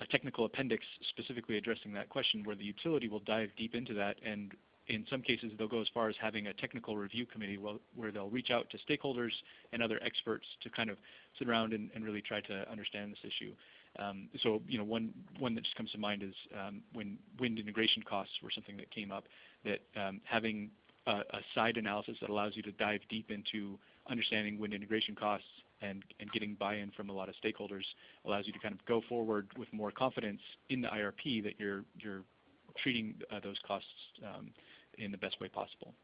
a technical appendix specifically addressing that question, where the utility will dive deep into that, and in some cases they'll go as far as having a technical review committee where they'll reach out to stakeholders and other experts to kind of sit around and really try to understand this issue. So one that just comes to mind is when wind integration costs were something that came up, that having a side analysis that allows you to dive deep into understanding wind integration costs and getting buy-in from a lot of stakeholders allows you to kind of go forward with more confidence in the IRP that you're treating those costs in the best way possible.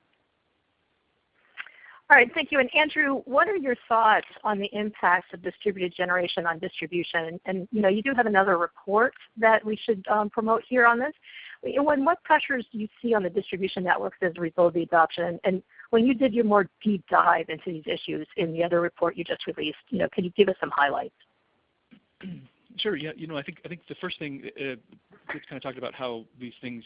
All right, thank you. And Andrew, what are your thoughts on the impacts of distributed generation on distribution? And you do have another report that we should promote here on this. What pressures do you see on the distribution networks as a result of the adoption? And when you did your more deep dive into these issues in the other report you just released, can you give us some highlights? Sure. Yeah. I think the first thing it's kind of talked about how these things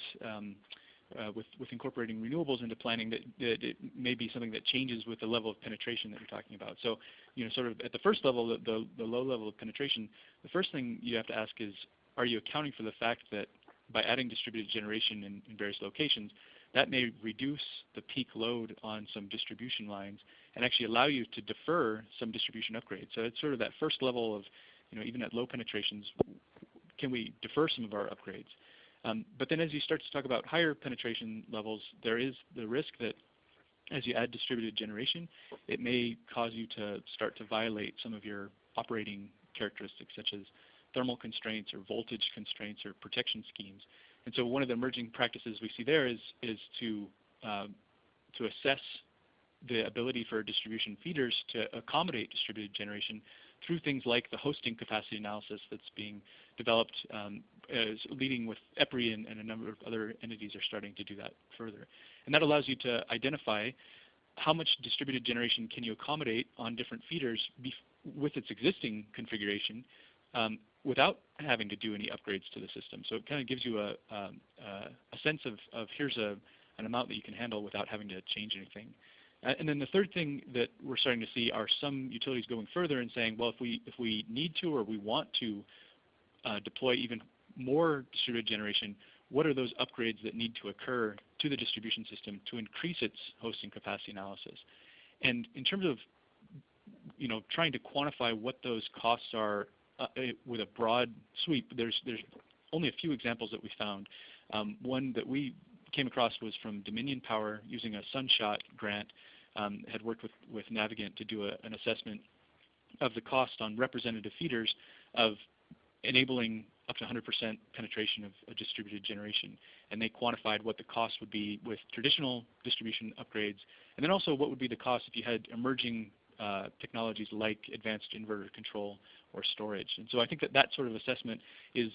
with incorporating renewables into planning that it may be something that changes with the level of penetration that you're talking about. So sort of at the first level, the low level of penetration, the first thing you have to ask is, are you accounting for the fact that by adding distributed generation in various locations, that may reduce the peak load on some distribution lines and actually allow you to defer some distribution upgrades. So it's sort of that first level of, even at low penetrations, can we defer some of our upgrades? But then as you start to talk about higher penetration levels, there is the risk that as you add distributed generation, it may cause you to start to violate some of your operating characteristics, such as thermal constraints or voltage constraints or protection schemes. And so one of the emerging practices we see there is to assess the ability for distribution feeders to accommodate distributed generation through things like the hosting capacity analysis that's being developed, leading with EPRI and a number of other entities are starting to do that further. And that allows you to identify how much distributed generation can you accommodate on different feeders with its existing configuration without having to do any upgrades to the system. So it kind of gives you a sense of here's an amount that you can handle without having to change anything. And then the third thing that we're starting to see are some utilities going further and saying, well, if we need to or we want to deploy even more distributed generation, what are those upgrades that need to occur to the distribution system to increase its hosting capacity analysis? And in terms of trying to quantify what those costs are with a broad sweep, there's only a few examples that we found. One that we came across was from Dominion Power using a Sunshot grant, had worked with Navigant to do an assessment of the cost on representative feeders of enabling up to 100% penetration of distributed generation. And they quantified what the cost would be with traditional distribution upgrades, and then also what would be the cost if you had emerging technologies like advanced inverter control or storage. And so I think that sort of assessment is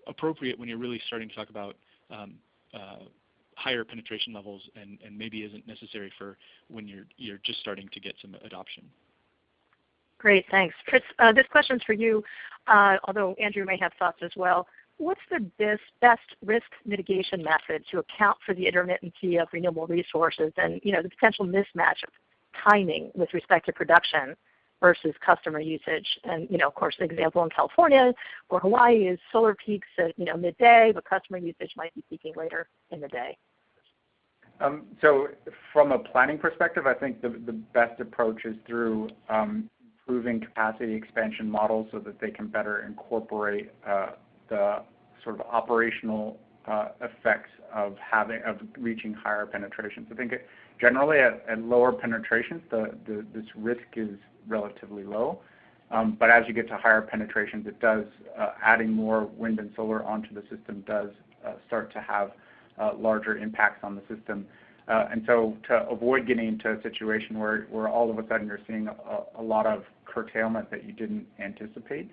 appropriate when you're really starting to talk about higher penetration levels and maybe isn't necessary for when you're just starting to get some adoption. Great, thanks. Chris, this question's for you, although Andrew may have thoughts as well. What's the best risk mitigation method to account for the intermittency of renewable resources and the potential mismatch of timing with respect to production versus customer usage? And of course, the example in California or Hawaii is solar peaks at midday, but customer usage might be peaking later in the day. So from a planning perspective, I think the best approach is through improving capacity expansion models so that they can better incorporate the sort of operational effects of reaching higher penetrations. I think generally at lower penetrations, this risk is relatively low. But as you get to higher penetrations, it does adding more wind and solar onto the system does start to have larger impacts on the system. And so to avoid getting into a situation where all of a sudden you're seeing a lot of curtailment that you didn't anticipate,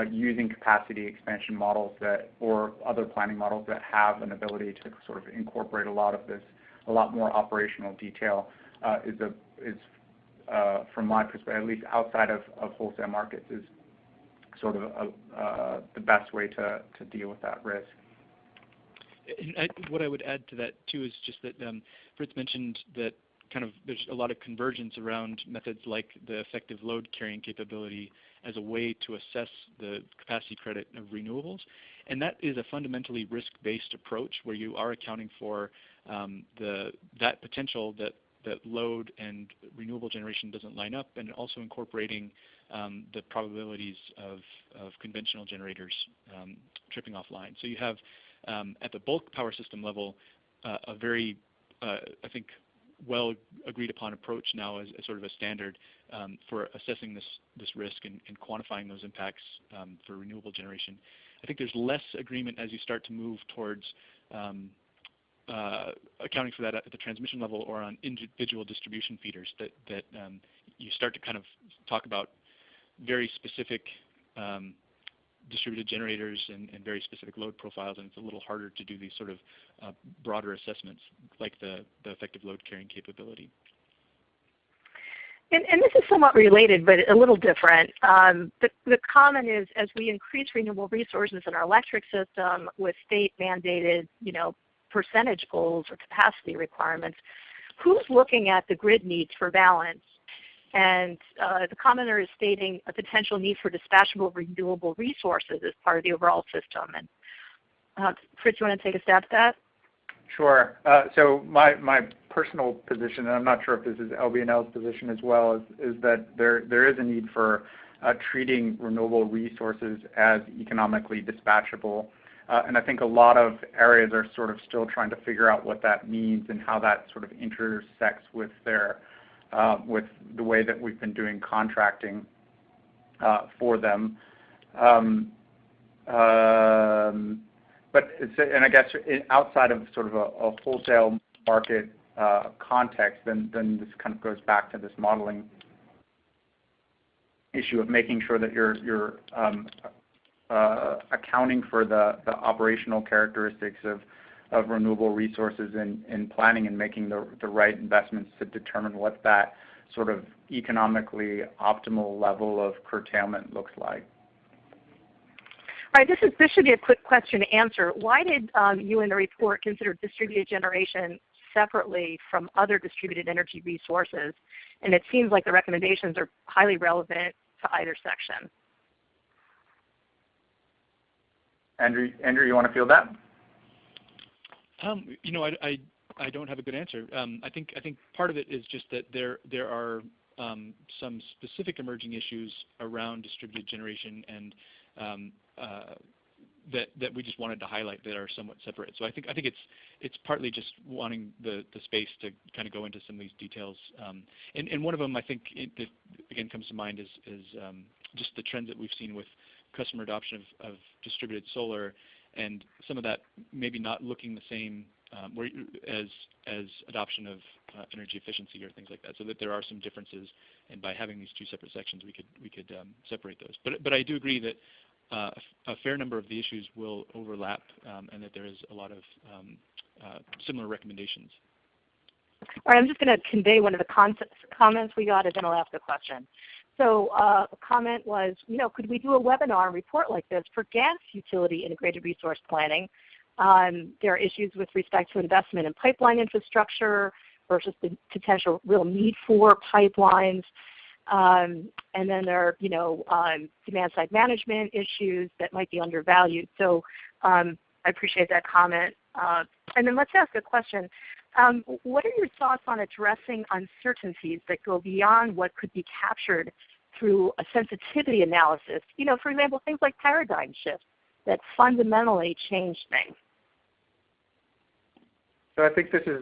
using capacity expansion models or other planning models that have an ability to sort of incorporate a lot of this, a lot more operational detail is from my perspective, at least outside of wholesale markets, is sort of the best way to deal with that risk. And what I would add to that too is just that Fritz mentioned that kind of there's a lot of convergence around methods like the effective load carrying capability as a way to assess the capacity credit of renewables. And that is a fundamentally risk-based approach where you are accounting for that potential that load and renewable generation doesn't line up, and also incorporating the probabilities of conventional generators tripping offline. So you have at the bulk power system level a very, I think, well agreed upon approach now as sort of a standard for assessing this risk and quantifying those impacts for renewable generation. I think there's less agreement as you start to move towards accounting for that at the transmission level or on individual distribution feeders, that you start to kind of talk about very specific distributed generators and very specific load profiles, and it's a little harder to do these sort of broader assessments like the effective load carrying capability. And this is somewhat related, but a little different. The comment is, as we increase renewable resources in our electric system with state-mandated, percentage goals or capacity requirements, who's looking at the grid needs for balance? And the commenter is stating a potential need for dispatchable renewable resources as part of the overall system. And Fritz, you want to take a stab at that? Sure. So my personal position, and I'm not sure if this is LB&L's position as well, is that there is a need for treating renewable resources as economically dispatchable. And I think a lot of areas are sort of still trying to figure out what that means and how that sort of intersects with with the way that we've been doing contracting for them. But and I guess outside of sort of a wholesale market context, then this kind of goes back to this modeling issue of making sure that you're accounting for the operational characteristics of renewable resources in planning and making the right investments to determine what that sort of economically optimal level of curtailment looks like. All right, this should be a quick question to answer. Why did you in the report consider distributed generation separately from other distributed energy resources? And it seems like the recommendations are highly relevant to either section. Andrew, you want to field that? I don't have a good answer. I think part of it is just that there are some specific emerging issues around distributed generation and that we just wanted to highlight that are somewhat separate. So I think it's partly just wanting the space to kind of go into some of these details. And one of them I think that again comes to mind is just the trends that we've seen with customer adoption of distributed solar, and some of that maybe not looking the same as adoption of energy efficiency or things like that. So that there are some differences, and by having these two separate sections, we could separate those. But I do agree that a fair number of the issues will overlap, and that there is a lot of similar recommendations. All right, I'm just going to convey one of the comments we got, and then I'll ask a question. So a comment was, could we do a webinar and report like this for gas utility integrated resource planning? There are issues with respect to investment in pipeline infrastructure versus the potential real need for pipelines. And then there are, demand-side management issues that might be undervalued. So I appreciate that comment. And then let's ask a question. What are your thoughts on addressing uncertainties that go beyond what could be captured through a sensitivity analysis? For example, things like paradigm shifts that fundamentally change things. So I think this is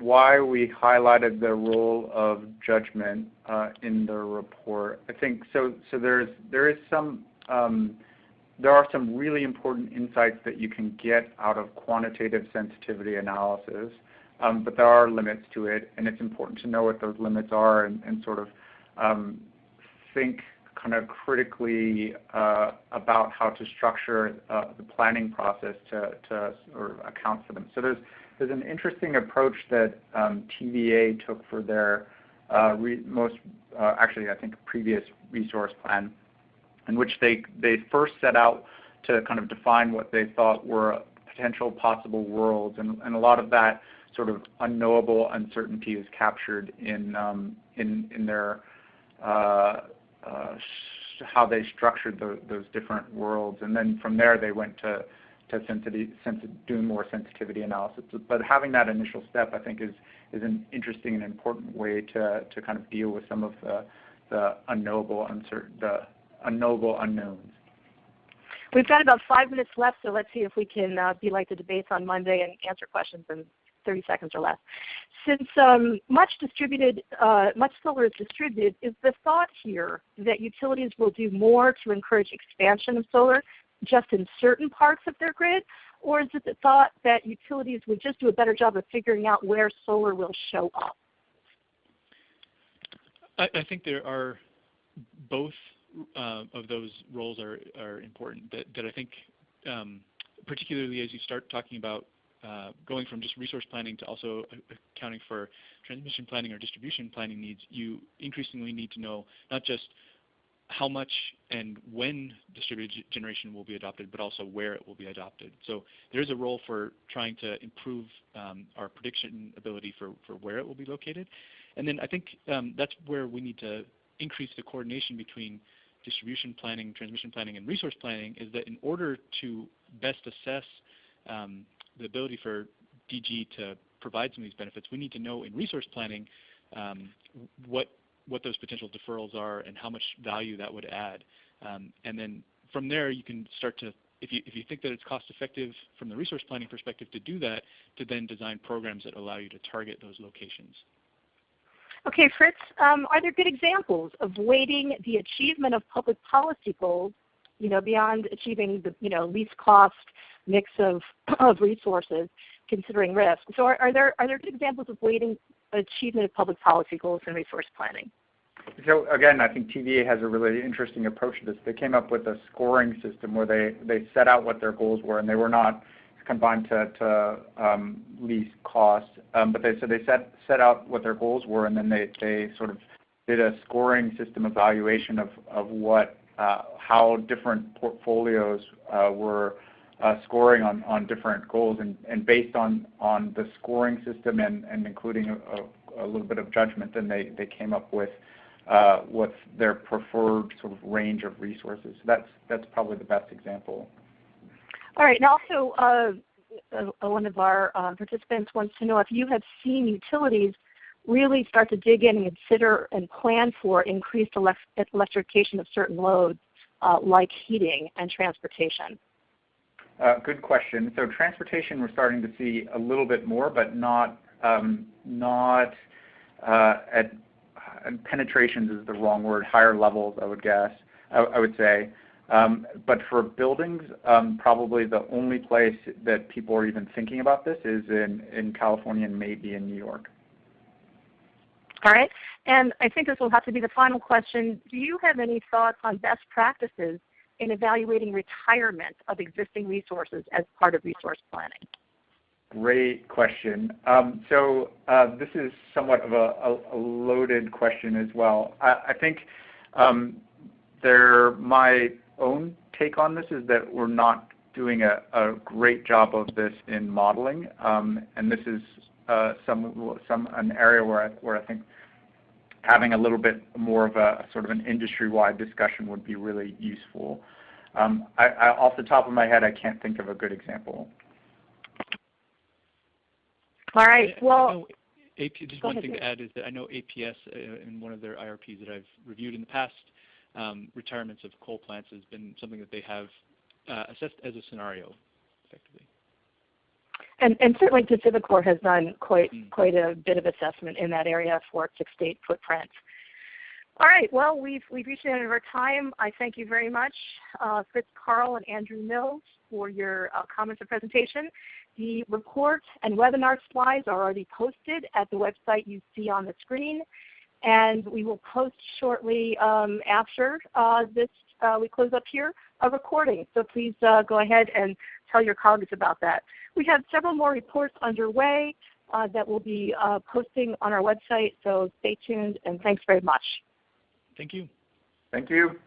why we highlighted the role of judgment in the report. I think so. There are some really important insights that you can get out of quantitative sensitivity analysis, but there are limits to it, and it's important to know what those limits are and sort of think kind of critically about how to structure the planning process to sort of account for them. So there's an interesting approach that TVA took for their actually I think previous resource plan, in which they first set out to kind of define what they thought were potential possible worlds, and a lot of that sort of unknowable uncertainty is captured in their how they structured those different worlds. And then from there they went to doing more sensitivity analysis. But having that initial step, I think, is an interesting and important way to kind of deal with some of the unknowable unknowns. We've got about 5 minutes left, so let's see if we can be like the debates on Monday and answer questions in 30 seconds or less. Since much solar is distributed, is the thought here that utilities will do more to encourage expansion of solar just in certain parts of their grid, or is it the thought that utilities would just do a better job of figuring out where solar will show up? I think there are both of those roles are important. That I think, particularly as you start talking about going from just resource planning to also accounting for transmission planning or distribution planning needs, you increasingly need to know not just how much and when distributed generation will be adopted, but also where it will be adopted. So there is a role for trying to improve our prediction ability for where it will be located. And then I think that's where we need to increase the coordination between distribution planning, transmission planning, and resource planning, is that in order to best assess the ability for DG to provide some of these benefits, we need to know in resource planning what those potential deferrals are and how much value that would add. And then from there, you can start to, if you think that it's cost effective from the resource planning perspective to do that, to then design programs that allow you to target those locations. Okay, Fritz, are there good examples of weighting the achievement of public policy goals, beyond achieving the least cost mix of resources, considering risk? So are there good examples of weighting achievement of public policy goals in resource planning? So again, I think TVA has a really interesting approach to this. They came up with a scoring system where they set out what their goals were, and they were not confined to least cost, but they set out what their goals were, and then they sort of did a scoring system evaluation of what how different portfolios were scoring on different goals, and based on the scoring system and including a little bit of judgment, then they came up with what's their preferred sort of range of resources. So that's probably the best example. All right, and also one of our participants wants to know if you have seen utilities really start to dig in and consider and plan for increased electrification of certain loads like heating and transportation. Good question. So transportation, we're starting to see a little bit more, but not at penetrations is the wrong word. Higher levels, I would guess. I would say. But for buildings, probably the only place that people are even thinking about this is in California and maybe in New York. All right. And I think this will have to be the final question. Do you have any thoughts on best practices in evaluating retirement of existing resources as part of resource planning? Great question. So this is somewhat of a loaded question as well. I think my own take on this is that we're not doing a great job of this in modeling, and this is an area where I think having a little bit more of a sort of an industry-wide discussion would be really useful. Off the top of my head, I can't think of a good example. All right. Well, just one thing to add is that I know APS in one of their IRPs that I've reviewed in the past, retirements of coal plants has been something that they have assessed as a scenario, effectively. And certainly PacifiCorp has done quite a bit of assessment in that area for its 6-state footprint. All right, well, we've reached the end of our time. I thank you very much, Fritz Carl and Andrew Mills, for your comments and presentation. The report and webinar slides are already posted at the website you see on the screen, and we will post shortly after we close up here a recording. So please go ahead and tell your colleagues about that. We have several more reports underway that we'll be posting on our website, so stay tuned, and thanks very much. Thank you. Thank you.